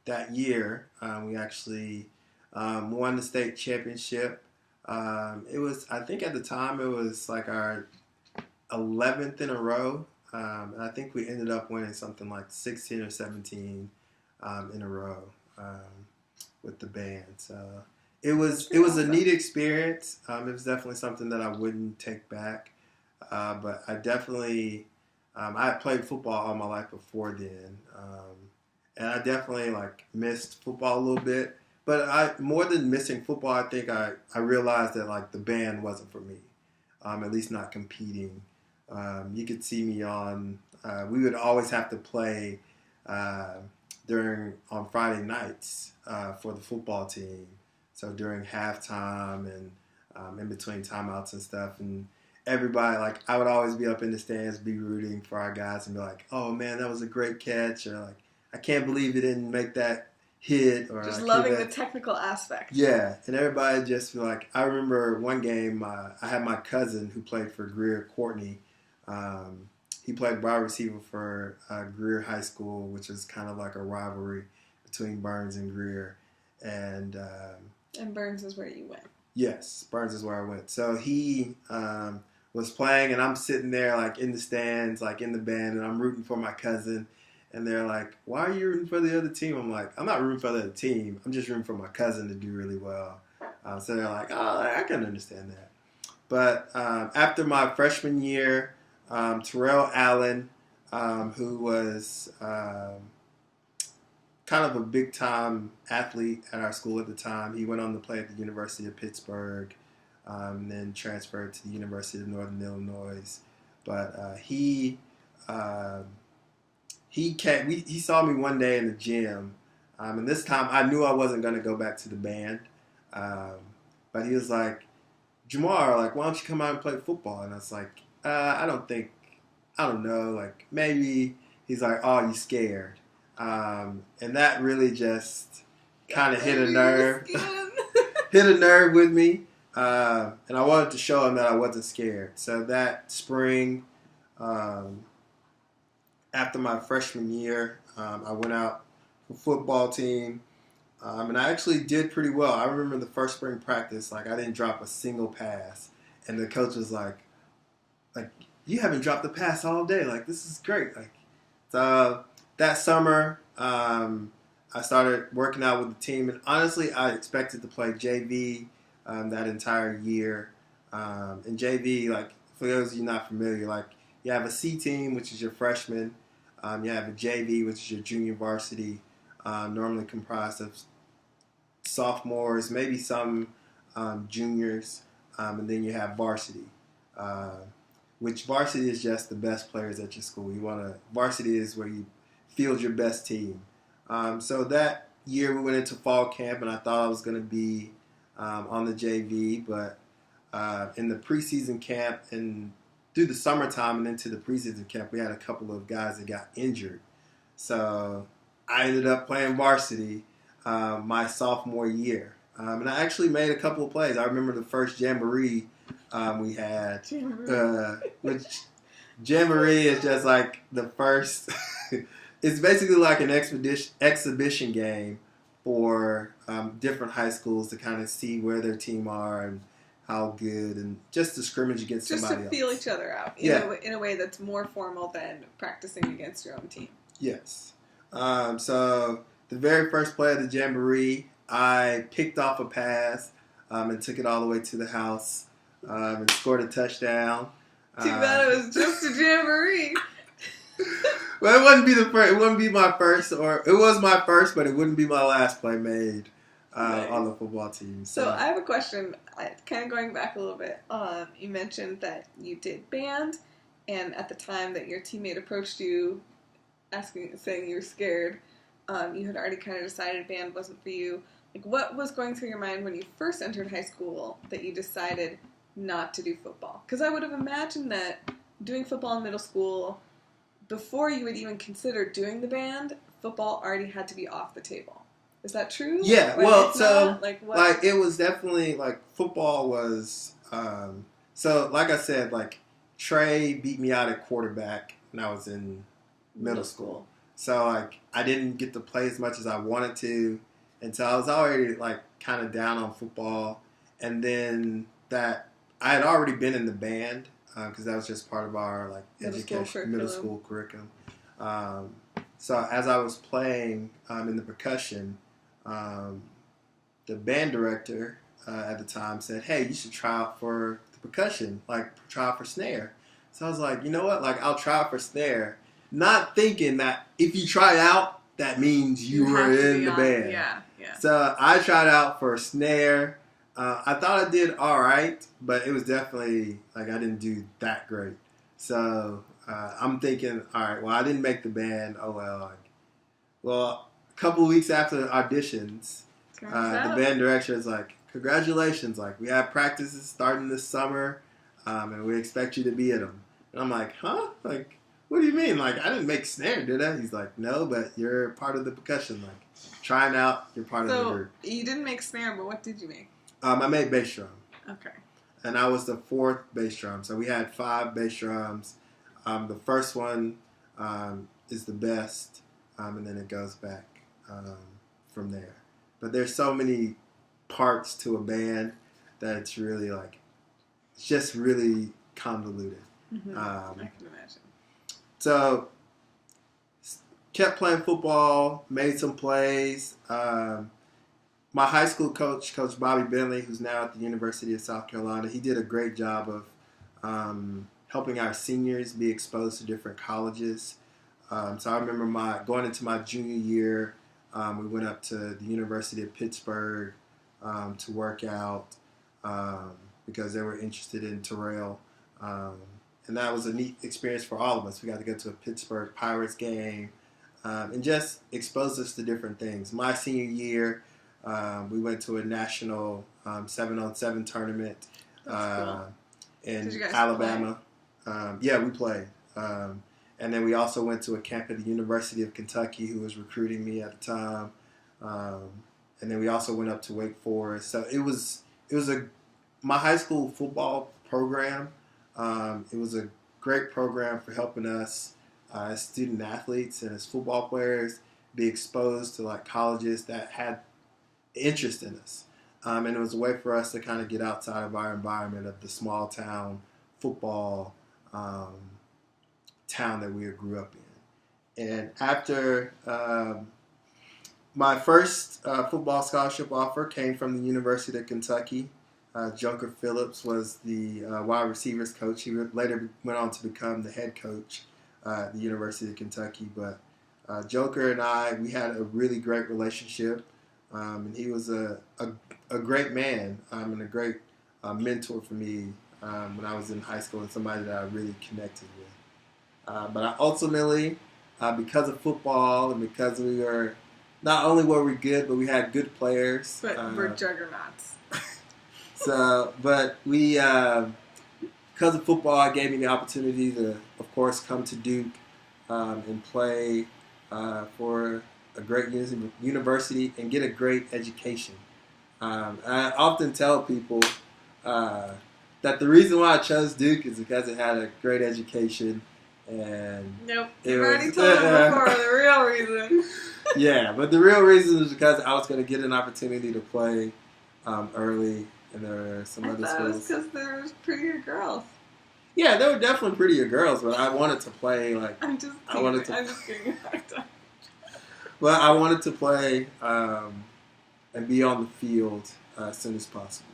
Speaker 1: That year, we actually won the state championship. It was, I think at the time, it was like our 11th in a row. And I think we ended up winning something like 16 or 17 in a row with the band. So it was a neat experience. It was definitely something that I wouldn't take back. But I definitely, I had played football all my life before then. And I definitely missed football a little bit. But more than missing football, I think I realized that like the band wasn't for me. At least not competing. You could see me on. We would always have to play on Friday nights for the football team. So during halftime and in between timeouts and stuff, and everybody, like, I would always be up in the stands, be rooting for our guys and be like, oh man, that was a great catch, or like, I can't believe you didn't make that hit, or
Speaker 2: just
Speaker 1: like,
Speaker 2: loving the technical aspect.
Speaker 1: Yeah, and everybody just feel like, I remember one game, I had my cousin who played for Greer, Courtney. He played wide receiver for Greer High School, which is kind of like a rivalry between Burns and Greer. And
Speaker 2: Burns is where you went.
Speaker 1: Yes, Burns is where I went. So he was playing, and I'm sitting there like in the stands, like in the band, and I'm rooting for my cousin. And they're like, why are you rooting for the other team? I'm like, I'm not rooting for the other team. I'm just rooting for my cousin to do really well. So they're like, oh, I can understand that. But after my freshman year, Terrell Allen, who was kind of a big-time athlete at our school at the time, he went on to play at the University of Pittsburgh, and then transferred to the University of Northern Illinois. But he saw me one day in the gym, and this time I knew I wasn't going to go back to the band. But he was like, Jamar, like, why don't you come out and play football? And I was like, I don't know, like, maybe. He's like, oh, you scared. And that really just kind of hit a nerve. Hit a nerve with me. And I wanted to show him that I wasn't scared. So that spring, after my freshman year, I went out for football team. And I actually did pretty well. I remember the first spring practice, like, I didn't drop a single pass. And the coach was like, you haven't dropped a pass all day. Like, this is great. Like, so that summer, I started working out with the team. And honestly, I expected to play JV that entire year. And JV, like, for those of you not familiar, like, you have a C team, which is your freshman. You have a JV, which is your junior varsity, normally comprised of sophomores, maybe some juniors, and then you have varsity, which varsity is just the best players at your school. Varsity is where you field your best team. So that year we went into fall camp, and I thought I was going to be on the JV, but in the preseason camp and through the summertime and into the preseason camp, we had a couple of guys that got injured. So I ended up playing varsity my sophomore year. And I actually made a couple of plays. I remember the first jamboree we had, which jamboree is just like the first. It's basically like an exhibition game for different high schools to kind of see where their team are and how good, and just to scrimmage against somebody else.
Speaker 2: Just to feel each other out in a way that's more formal than practicing against your own team.
Speaker 1: Yes. So the very first play of the jamboree, I picked off a pass and took it all the way to the house and scored a touchdown.
Speaker 2: Too bad it was just a jamboree.
Speaker 1: Well, it wouldn't be the first. It wouldn't be my first, or it was my first, but it wouldn't be my last play made on the football team.
Speaker 2: So I have a question, kind of going back a little bit. You mentioned that you did band, and at the time that your teammate approached you, saying you were scared, you had already kind of decided band wasn't for you. Like, what was going through your mind when you first entered high school that you decided not to do football? Because I would have imagined that doing football in middle school, before you would even consider doing the band, football already had to be off the table. Is that true?
Speaker 1: Yeah, well, so, like, it was definitely, like, football was, so, like I said, like, Trey beat me out at quarterback when I was in middle school. So, like, I didn't get to play as much as I wanted to, and so I was already, like, kind of down on football, and then that, I had already been in the band, because that was just part of our, like, middle school curriculum. So as I was playing in the percussion, the band director at the time said, hey, you should try out for the percussion, like try out for snare. So I was like, you know what, like I'll try out for snare, not thinking that if you try out, that means you were in the band.
Speaker 2: Yeah. Yeah.
Speaker 1: So I tried out for snare. I thought I did all right, but it was definitely like I didn't do that great. So I'm thinking, all right, well, I didn't make the band. Oh well. Well, a couple of weeks after the auditions, the band director is like, "Congratulations! Like we have practices starting this summer, and we expect you to be at them." And I'm like, "Huh? Like, what do you mean? Like I didn't make snare, did I?" He's like, "No, but you're part of the percussion. Like trying out, you're part of the group."
Speaker 2: So you didn't make snare, but what did you make?
Speaker 1: I made bass drum.
Speaker 2: Okay.
Speaker 1: And I was the fourth bass drum. So we had 5 bass drums. The first one is the best, and then it goes back from there. But there's so many parts to a band that it's really like, it's just really convoluted.
Speaker 2: Mm-hmm. I can imagine.
Speaker 1: So kept playing football, made some plays. My high school coach, Coach Bobby Bentley, who's now at the University of South Carolina, he did a great job of helping our seniors be exposed to different colleges. So I remember going into my junior year, we went up to the University of Pittsburgh to work out because they were interested in Terrell. And that was a neat experience for all of us. We got to go to a Pittsburgh Pirates game and just expose us to different things. My senior year, we went to a national 7-on-7 tournament in Alabama. Yeah, we played. And then we also went to a camp at the University of Kentucky, who was recruiting me at the time. And then we also went up to Wake Forest. So it was my high school football program. It was a great program for helping us as student athletes and as football players be exposed to like colleges that had interest in us. And it was a way for us to kind of get outside of our environment of the small town football town that we grew up in. And after my first football scholarship offer came from the University of Kentucky. Joker Phillips was the wide receivers coach. He later went on to become the head coach at the University of Kentucky. But Joker and I, we had a really great relationship. And he was a great man and a great mentor for me when I was in high school and somebody that I really connected with. But ultimately, because of football and because we were, not only were we good, but we had good players.
Speaker 2: But we're juggernauts.
Speaker 1: But we, because of football, it gave me the opportunity to, of course, come to Duke and play for a great university and get a great education. I often tell people that the reason why I chose Duke is because it had a great education. And
Speaker 2: nope, you've already told them before the real reason.
Speaker 1: Yeah, but the real reason is because I was going to get an opportunity to play early, and there were some other schools.
Speaker 2: It was because there was prettier girls.
Speaker 1: Yeah, there were definitely prettier girls, but I wanted to play like.
Speaker 2: I'm just kidding.
Speaker 1: But I wanted to play and be on the field as soon as possible.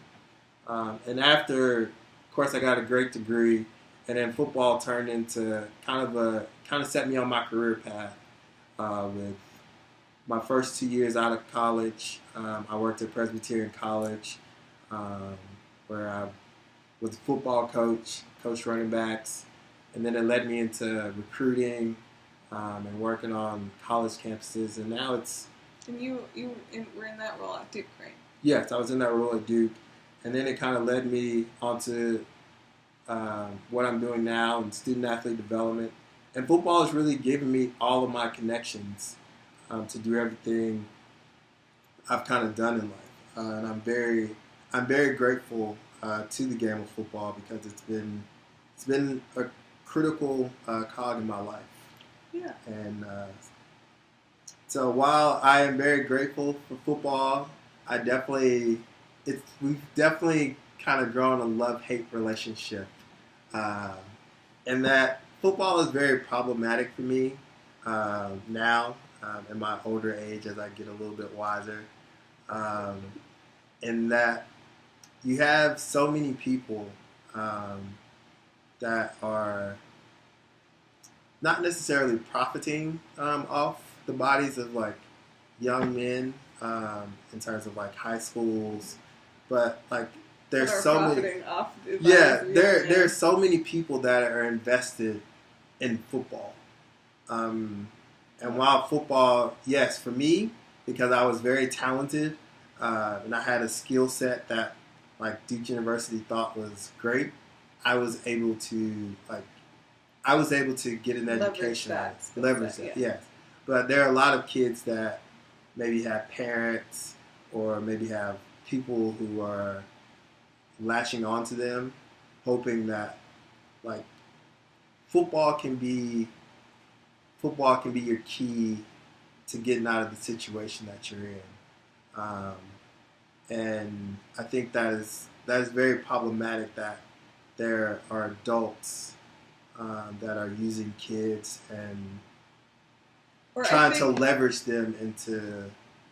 Speaker 1: And after, of course, I got a great degree, and then football turned into kind of set me on my career path. With my first 2 years out of college, I worked at Presbyterian College, where I was a football coach, coached running backs, and then it led me into recruiting and working on college campuses, and now it's...
Speaker 2: And you were in that role at Duke, right?
Speaker 1: Yes, I was in that role at Duke, and then it kind of led me onto what I'm doing now in student athlete development. And football has really given me all of my connections to do everything I've kind of done in life, and I'm very grateful to the game of football because it's been a critical cog in my life.
Speaker 2: Yeah.
Speaker 1: And so while I am very grateful for football, we've definitely kind of grown a love-hate relationship, and that football is very problematic for me now in my older age as I get a little bit wiser, in that you have so many people that are not necessarily profiting off the bodies of like young men in terms of like high schools, but like there's
Speaker 2: that are
Speaker 1: so many.
Speaker 2: profiting off the
Speaker 1: There's so many people that are invested in football. And while football, yes, for me, because I was very talented and I had a skill set that like Duke University thought was great, I was able to get an education, leverage that, yes. But there are a lot of kids that maybe have parents or maybe have people who are latching onto them, hoping that like football can be your key to getting out of the situation that you're in. And I think that is very problematic that there are adults that are using kids and trying to leverage them into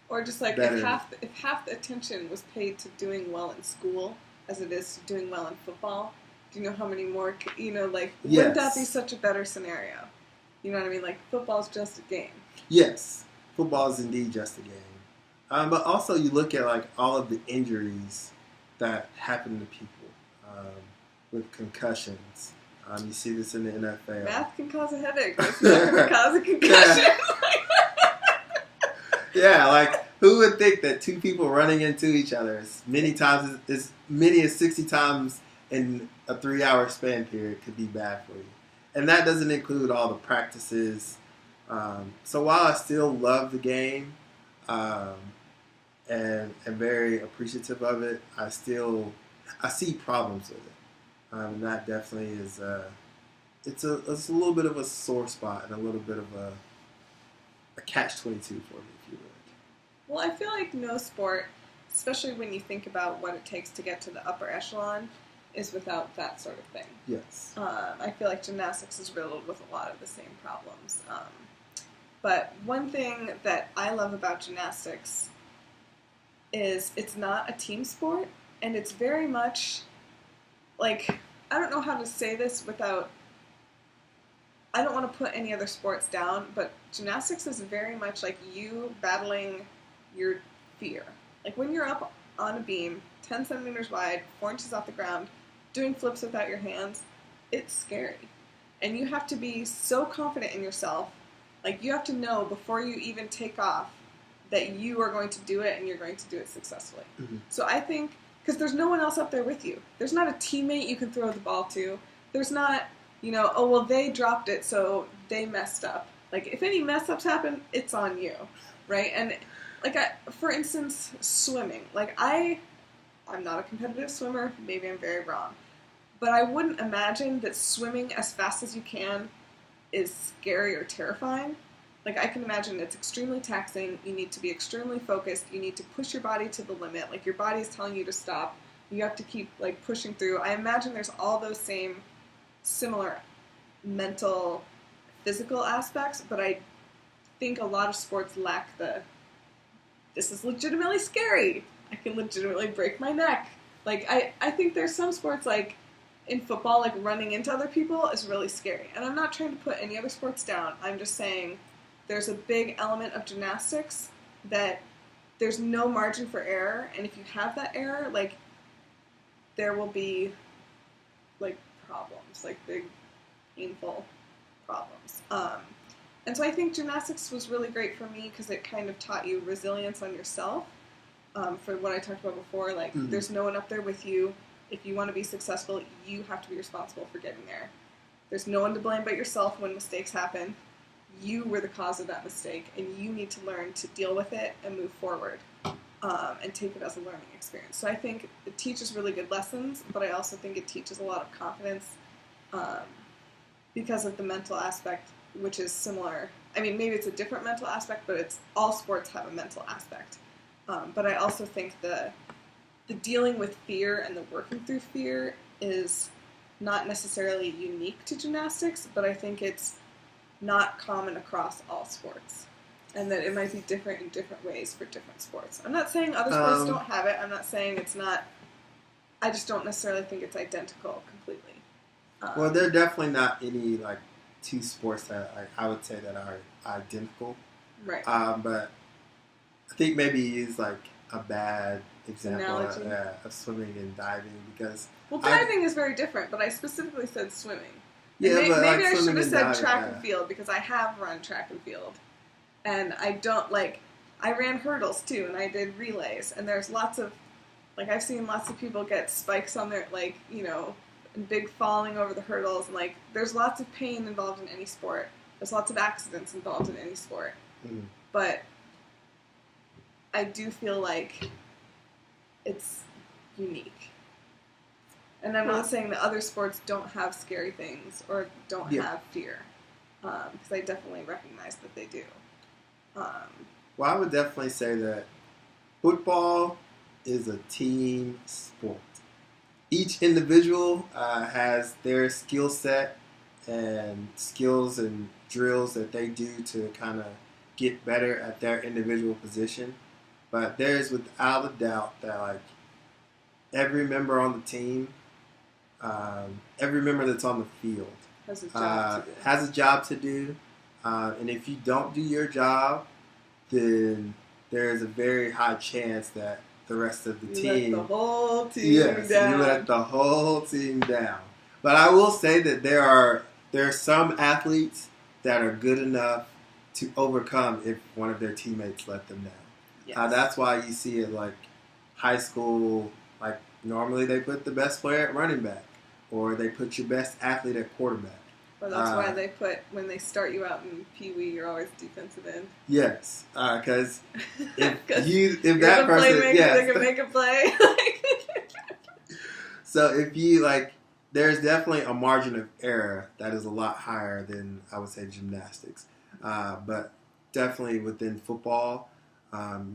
Speaker 2: or just like if half the attention was paid to doing well in school as it is to doing well in football, do you know how many more, wouldn't that be such a better scenario? You know what I mean? Like, football's just a game.
Speaker 1: Yes, football is indeed just a game. But also you look at like all of the injuries that happen to people with concussions. You see this in the NFL.
Speaker 2: Math can cause a headache. It's not going to cause a concussion.
Speaker 1: Yeah, like who would think that two people running into each other as many as 60 times in a 3-hour span period could be bad for you? And that doesn't include all the practices. So while I still love the game and am very appreciative of it, I see problems with it. And that definitely is it's a little bit of a sore spot and a little bit of a catch-22 for me, if you would.
Speaker 2: Well, I feel like no sport, especially when you think about what it takes to get to the upper echelon, is without that sort of thing.
Speaker 1: Yes.
Speaker 2: I feel like gymnastics is riddled with a lot of the same problems. But one thing that I love about gymnastics is it's not a team sport, and it's very much like, I don't know how to say this without, I don't want to put any other sports down, but gymnastics is very much like you battling your fear. Like when you're up on a beam, 10 centimeters wide, 4 inches off the ground, doing flips without your hands, it's scary. And you have to be so confident in yourself. Like you have to know before you even take off that you are going to do it and you're going to do it successfully. Mm-hmm. So I think, because there's no one else up there with you. There's not a teammate you can throw the ball to. There's not, oh, well, they dropped it, so they messed up. Like, if any mess-ups happen, it's on you, right? And, for instance, swimming. Like, I'm not a competitive swimmer. Maybe I'm very wrong. But I wouldn't imagine that swimming as fast as you can is scary or terrifying. Like, I can imagine it's extremely taxing. You need to be extremely focused. You need to push your body to the limit. Like, your body is telling you to stop. You have to keep, pushing through. I imagine there's all those same similar mental, physical aspects, but I think a lot of sports lack this is legitimately scary. I can legitimately break my neck. Like, I think there's some sports, like, in football, like, running into other people is really scary. And I'm not trying to put any other sports down. I'm just saying there's a big element of gymnastics that there's no margin for error, and if you have that error, there will be, problems, big, painful problems. And so I think gymnastics was really great for me because it kind of taught you resilience on yourself. For what I talked about before, there's no one up there with you. If you want to be successful, you have to be responsible for getting there. There's no one to blame but yourself when mistakes happen. You were the cause of that mistake, and you need to learn to deal with it and move forward and take it as a learning experience. So I think it teaches really good lessons, but I also think it teaches a lot of confidence because of the mental aspect, which is similar. I mean, maybe it's a different mental aspect, but all sports have a mental aspect. But I also think the dealing with fear and the working through fear is not necessarily unique to gymnastics, but I think it's not common across all sports, and that it might be different in different ways for different sports. I'm not saying other sports don't have it. I'm not saying it's not. I just don't necessarily think it's identical completely.
Speaker 1: Well, there are definitely not any two sports that I would say that are identical.
Speaker 2: Right.
Speaker 1: But I think maybe you use like a bad example of swimming and diving because
Speaker 2: diving is very different. But I specifically said swimming.
Speaker 1: Yeah,
Speaker 2: maybe
Speaker 1: like
Speaker 2: I should have said
Speaker 1: diving,
Speaker 2: track and field because I have run track and field, and I don't like. I ran hurdles too, and I did relays, and there's lots of like I've seen lots of people get spikes on their and big falling over the hurdles, and like there's lots of pain involved in any sport. There's lots of accidents involved in any sport, but I do feel like it's unique. And I'm not saying that other sports don't have scary things or don't have fear, because I definitely recognize that they do.
Speaker 1: Well, I would definitely say that football is a team sport. Each individual has their skill set and skills and drills that they do to kind of get better at their individual position. But there's without a doubt that like every member on the team, every member that's on the field
Speaker 2: has a
Speaker 1: job to do. And if you don't do your job, then there's a very high chance that the rest of the team...
Speaker 2: let the whole team down.
Speaker 1: You let the whole team down. But I will say that there are some athletes that are good enough to overcome if one of their teammates let them down.
Speaker 2: Yes.
Speaker 1: That's why you see it like high school, like normally they put the best player at running back or they put your best athlete at quarterback.
Speaker 2: Well, that's why they put, when they start you out in Pee Wee, you're always defensive end.
Speaker 1: Yes, because if that
Speaker 2: you're
Speaker 1: person,
Speaker 2: they can make a play.
Speaker 1: So if you there's definitely a margin of error that is a lot higher than I would say gymnastics, but definitely within football,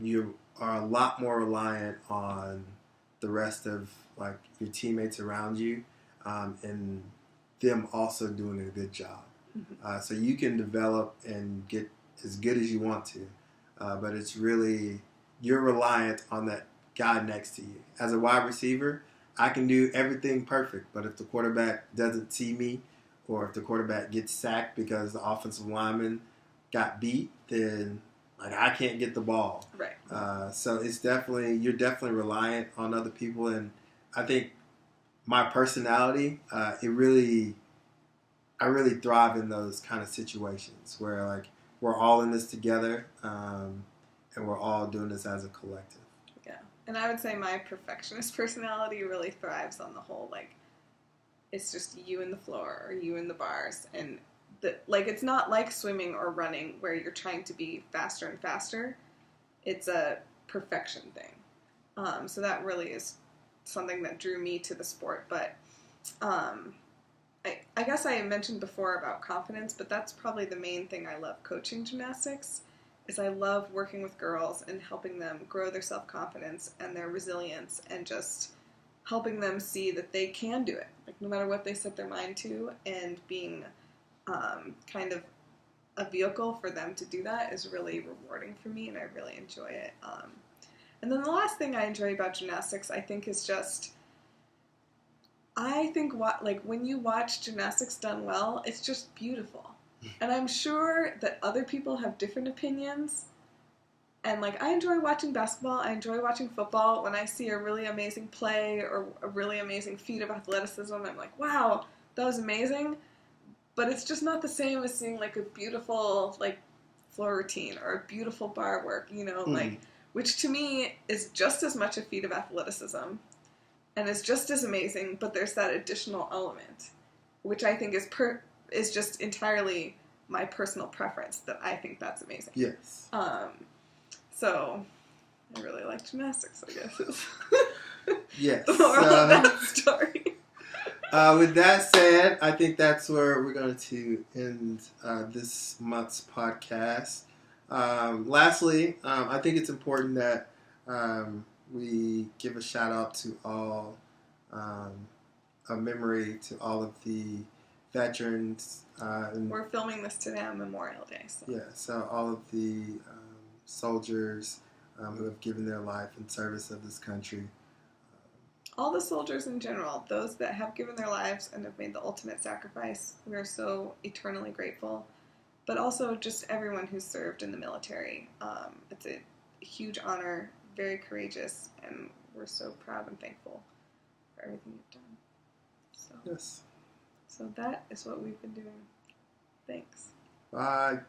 Speaker 1: you are a lot more reliant on the rest of your teammates around you, and them also doing a good job. Mm-hmm. So you can develop and get as good as you want to, but it's really, you're reliant on that guy next to you. As a wide receiver, I can do everything perfect, but if the quarterback doesn't see me or if the quarterback gets sacked because the offensive lineman got beat, then I can't get the ball.
Speaker 2: Right.
Speaker 1: So it's you're definitely reliant on other people, and I think my personality, I really thrive in those kind of situations where we're all in this together, and we're all doing this as a collective.
Speaker 2: Yeah, and I would say my perfectionist personality really thrives on the whole it's just you in the floor or you in the bars, and it's not like swimming or running where you're trying to be faster and faster. It's a perfection thing. So that really is something that drew me to the sport, but I guess I mentioned before about confidence, but that's probably the main thing I love coaching gymnastics, is I love working with girls and helping them grow their self-confidence and their resilience and just helping them see that they can do it, no matter what they set their mind to, and being kind of a vehicle for them to do that is really rewarding for me, and I really enjoy it. And then the last thing I enjoy about gymnastics, I think, is just, when you watch gymnastics done well, it's just beautiful. And I'm sure that other people have different opinions. And I enjoy watching basketball, I enjoy watching football. When I see a really amazing play or a really amazing feat of athleticism, I'm like, wow, that was amazing. But it's just not the same as seeing a beautiful floor routine or a beautiful bar work, which to me is just as much a feat of athleticism and is just as amazing, but there's that additional element, which I think is just entirely my personal preference, that I think that's amazing.
Speaker 1: Yes.
Speaker 2: So I really like gymnastics, I guess.
Speaker 1: Yes.
Speaker 2: The moral of that story.
Speaker 1: With that said, I think that's where we're going to end this month's podcast. Lastly, I think it's important that we give a shout out to all, a memory to all of the veterans.
Speaker 2: We're filming this today on Memorial Day. So.
Speaker 1: Yeah, so all of the soldiers who have given their life in service of this country.
Speaker 2: All the soldiers in general, those that have given their lives and have made the ultimate sacrifice, we are so eternally grateful. But also just everyone who's served in the military. It's a huge honor, very courageous, and we're so proud and thankful for everything you've done. So,
Speaker 1: Yes.
Speaker 2: So that is what we've been doing. Thanks.
Speaker 1: Bye.